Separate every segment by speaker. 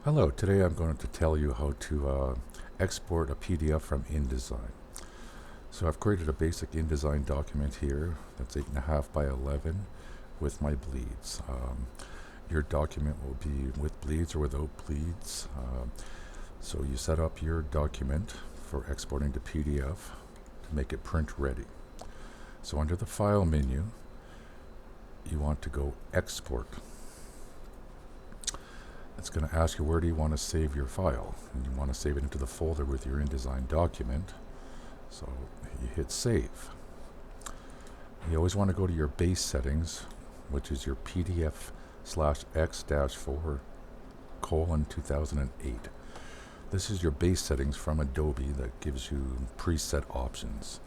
Speaker 1: Hello, today I'm going to tell you how to export a PDF from Indesign. So I've created a basic Indesign document here that's 8.5 by 11 with my bleeds. Your document will be with bleeds or without bleeds. So you set up your document for exporting to PDF to make it print ready. So under the File menu, you want to go Export. It's going to ask you where do you want to save your file, and you want to save it into the folder with your InDesign document. So you hit save. You always want to go to your base settings, which is your PDF/X-4:2008. This is your base settings from Adobe that gives you preset options.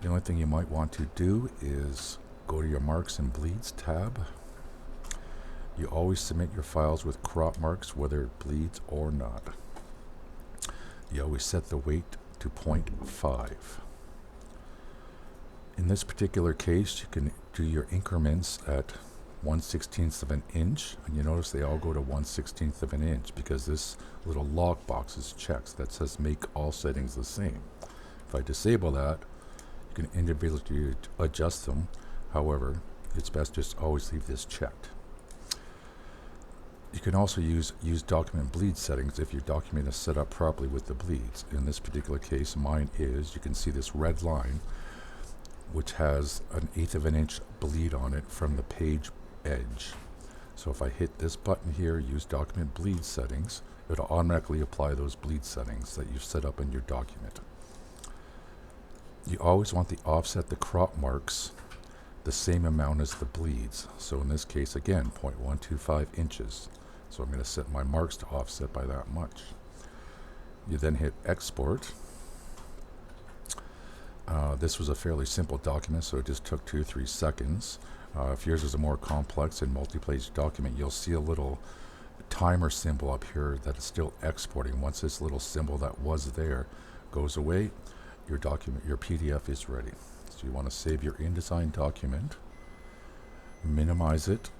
Speaker 1: The only thing you might want to do is go to your Marks and Bleeds tab. You always submit your files with crop marks, whether it bleeds or not. You always set the weight to 0.5. In this particular case, you can do your increments at 1/16 of an inch, and you notice they all go to 1/16 of an inch because this little lockbox is checked that says make all settings the same. If I disable that, you can individually adjust them. However, it's best just always leave this checked. You can also use document bleed settings if your document is set up properly with the bleeds. In this particular case, mine is. You can see this red line, which has an 1/8 of an inch bleed on it from the page edge. So if I hit this button here, use document bleed settings, it'll automatically apply those bleed settings that you've set up in your document. You always want the offset, the crop marks, the same amount as the bleeds. So in this case, again, 0.125 inches. So I'm going to set my marks to offset by that much. You then hit export. This was a fairly simple document, so it just took 2 or 3 seconds. If yours is a more complex and multi-page document, you'll see a little timer symbol up here that is still exporting. Once this little symbol that was there goes away, your document, your PDF is ready. So you want to save your InDesign document, minimize it,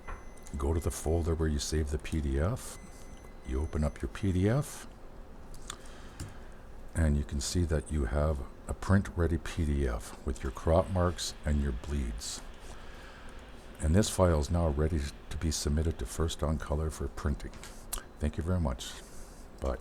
Speaker 1: go to the folder where you save the PDF, you open up your PDF, and you can see that you have a print-ready PDF with your crop marks and your bleeds. And this file is now ready to be submitted to First On Color for printing. Thank you very much. Bye.